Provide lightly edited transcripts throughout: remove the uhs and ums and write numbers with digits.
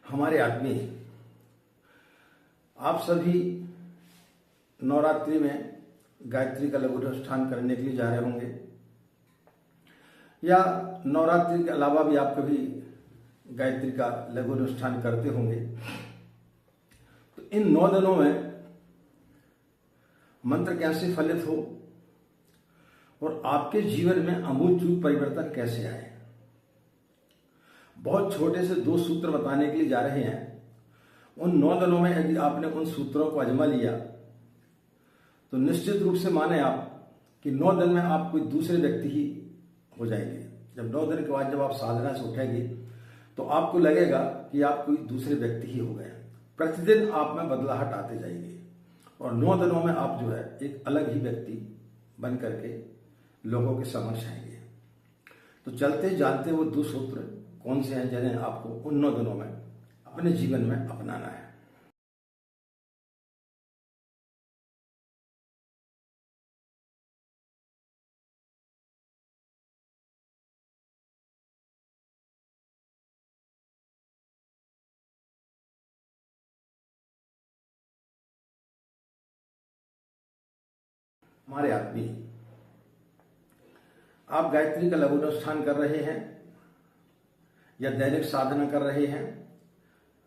हमारे आदमी आप सभी नवरात्रि में गायत्री का लघु अनुष्ठान करने के लिए जा रहे होंगे, या नवरात्रि के अलावा भी आप कभी गायत्री का लघु अनुष्ठान करते होंगे। तो इन 9 दिनों में मंत्र कैसे फलित हो और आपके जीवन में आमूल परिवर्तन कैसे आए, बहुत छोटे से 2 सूत्र बताने के लिए जा रहे हैं। उन 9 दिनों में यदि आपने उन सूत्रों को आजमा लिया तो निश्चित रूप से माने आप कि 9 दिन में आप कोई दूसरे व्यक्ति ही हो जाएंगे। जब 9 दिन के बाद जब आप साधना से उठेंगे तो आपको लगेगा कि आप कोई दूसरे व्यक्ति ही हो गए। प्रतिदिन आप में बदलाहट आते जाएंगे और 9 दिनों में आप जो है एक अलग ही व्यक्ति बन करके लोगों के समक्ष आएंगे। तो चलते जानते वो 2 सूत्र कौन से हैं जिन्हें आपको उन 9 दिनों में अपने जीवन में अपनाना है। हमारे आदमी आप गायत्री का लघु अनुष्ठान कर रहे हैं या दैनिक साधना कर रहे हैं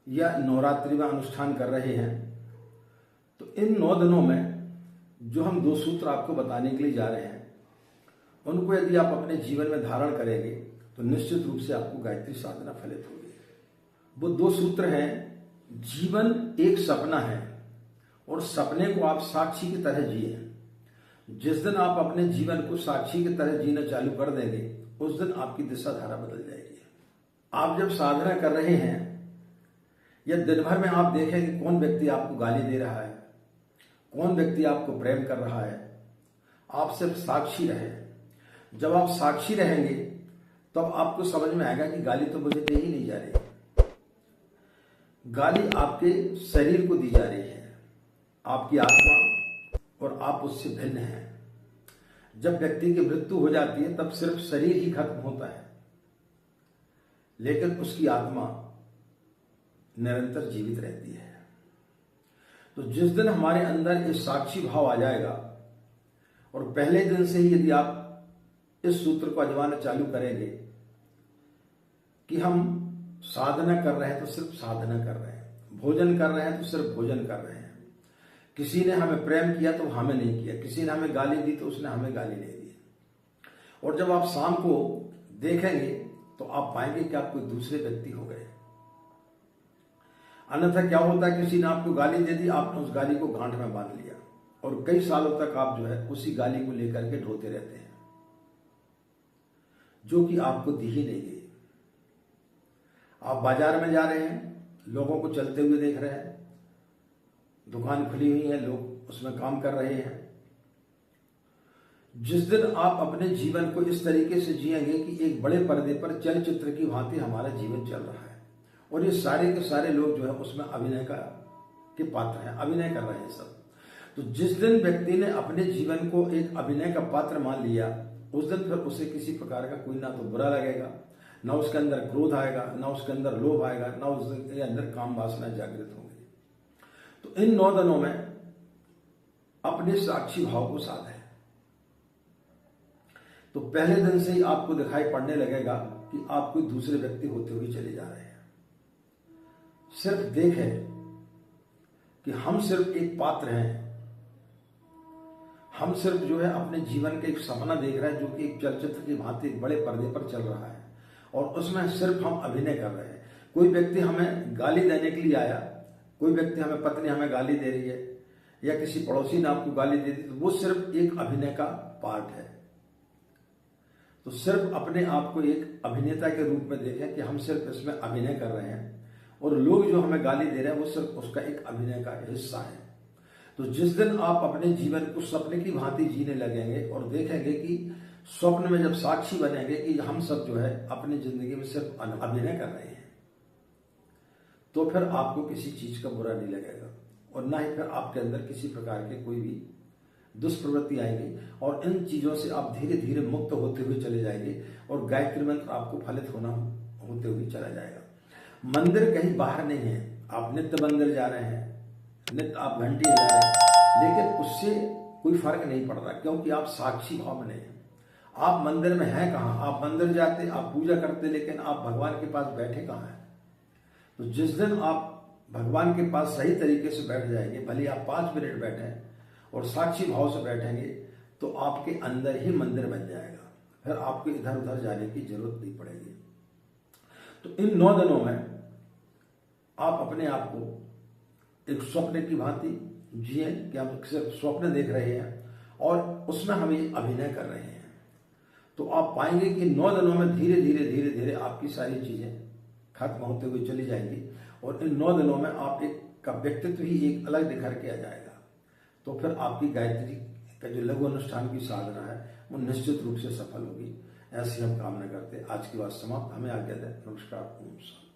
या नवरात्रि में अनुष्ठान कर रहे हैं, तो इन 9 दिनों में जो हम 2 सूत्र आपको बताने के लिए जा रहे हैं उनको यदि आप अपने जीवन में धारण करेंगे तो निश्चित रूप से आपको गायत्री साधना फलित होगी। वो 2 सूत्र हैं, जीवन एक सपना है और सपने को आप साक्षी की तरह जिए। जिस दिन आप अपने जीवन को साक्षी की तरह जीना चालू कर देंगे उस दिन आपकी दिशा धारा बदल जाएगी। आप जब साधना कर रहे हैं या दिन भर में आप देखें कि कौन व्यक्ति आपको गाली दे रहा है, कौन व्यक्ति आपको प्रेम कर रहा है, आप सिर्फ साक्षी रहें। जब आप साक्षी रहेंगे तब तो आपको समझ में आएगा कि गाली तो मुझे दे ही नहीं जा रही, गाली आपके शरीर को दी जा रही है, आपकी आत्मा और आप उससे भिन्न हैं। जब व्यक्ति की मृत्यु हो जाती है तब सिर्फ शरीर ही खत्म होता है, लेकिन उसकी आत्मा निरंतर जीवित रहती है। तो जिस दिन हमारे अंदर इस साक्षी भाव आ जाएगा और पहले दिन से ही यदि आप इस सूत्र को आजमाना चालू करेंगे कि हम साधना कर रहे हैं तो सिर्फ साधना कर रहे हैं, भोजन कर रहे हैं तो सिर्फ भोजन कर रहे हैं, किसी ने हमें प्रेम किया तो हमें नहीं किया, किसी ने हमें गाली दी तो उसने हमें गाली नहीं दी। और जब आप शाम को देखेंगे तो आप पाएंगे कि आप कोई दूसरे व्यक्ति हो गए। अन्यथा क्या होता है, किसी ने आपको गाली दे दी, आपने उस गाली को गांठ में बांध लिया और कई सालों तक आप जो है उसी गाली को लेकर के ढोते रहते हैं जो कि आपको दी ही नहीं गई। आप बाजार में जा रहे हैं, लोगों को चलते हुए देख रहे हैं, दुकान खुली हुई है, लोग उसमें काम कर रहे हैं। जिस दिन आप अपने जीवन को इस तरीके से जिएंगे कि एक बड़े पर्दे पर चलचित्र की भांति हमारा जीवन चल रहा है और ये सारे के सारे लोग जो है उसमें अभिनय के पात्र हैं, अभिनय कर रहे हैं सब। तो जिस दिन व्यक्ति ने अपने जीवन को एक अभिनय का पात्र मान लिया उस दिन फिर उसे किसी प्रकार का कोई ना तो बुरा लगेगा, ना उसके अंदर क्रोध आएगा, ना उसके अंदर लोभ आएगा, ना उसके अंदर काम वासना जागृत होंगी। तो इन 9 दिनों में अपने साक्षी भाव को साधें। तो पहले दिन से ही आपको दिखाई पड़ने लगेगा कि आप कोई दूसरे व्यक्ति होते हुए चले जा रहे हैं। सिर्फ देखें कि हम सिर्फ एक पात्र हैं, हम सिर्फ जो है अपने जीवन का एक सपना देख रहे हैं जो कि एक चलचित्र की भांति एक बड़े पर्दे पर चल रहा है और उसमें सिर्फ हम अभिनय कर रहे हैं। कोई व्यक्ति हमें गाली देने के लिए आया, कोई व्यक्ति हमें, पत्नी हमें गाली दे रही है या किसी पड़ोसी ने आपको गाली दे दी, तो वो सिर्फ एक अभिनय का पार्ट है। तो सिर्फ अपने आप को एक अभिनेता के रूप में देखें कि हम सिर्फ इसमें अभिनय कर रहे हैं और लोग जो हमें गाली दे रहे हैं वो सिर्फ उसका एक अभिनय का हिस्सा है। तो जिस दिन आप अपने जीवन को सपने की भांति जीने लगेंगे और देखेंगे कि स्वप्न में जब साक्षी बनेंगे कि हम सब जो है अपनी जिंदगी में सिर्फ अभिनय कर रहे हैं, तो फिर आपको किसी चीज का बुरा नहीं लगेगा और ना ही फिर आपके अंदर किसी प्रकार के कोई भी दुष्प्रवृत्ति आएगी और इन चीजों से आप धीरे धीरे मुक्त होते हुए चले जाएंगे और गायत्री मंत्र आपको फलित होते हुए चला जाएगा। मंदिर कहीं बाहर नहीं है। आप नित्य मंदिर जा रहे हैं, नित्य आप घंटी बजा रहे हैं, लेकिन उससे कोई फर्क नहीं पड़ रहा, क्योंकि आप साक्षी भाव में नहीं हैं। आप मंदिर में हैं कहाँ? आप मंदिर जाते, आप पूजा करते, लेकिन आप भगवान के पास बैठे कहाँ हैं? तो जिस दिन आप भगवान के पास सही तरीके से बैठ जाएंगे, भले आप 5 मिनट बैठें और साक्षी भाव से बैठेंगे, तो आपके अंदर ही मंदिर बन जाएगा। फिर आपको इधर उधर जाने की जरूरत नहीं पड़ेगी। तो इन 9 दिनों में आप अपने आप को एक स्वप्न की भांति जिए कि हम सिर्फ स्वप्न देख रहे हैं और उसमें हम ये अभिनय कर रहे हैं। तो आप पाएंगे कि 9 दिनों में धीरे धीरे धीरे धीरे आपकी सारी चीजें खत्म होते हुए चली जाएंगी और इन 9 दिनों में आप एक का व्यक्तित्व ही एक अलग निखर के आ जाएगा। तो फिर आपकी गायत्री का जो लघु अनुष्ठान की साधना है वो निश्चित रूप से सफल होगी। ऐसी हम कामना करते हैं। आज की बात समाप्त। हमें आज्ञा दें। नमस्कार। ओम शांति।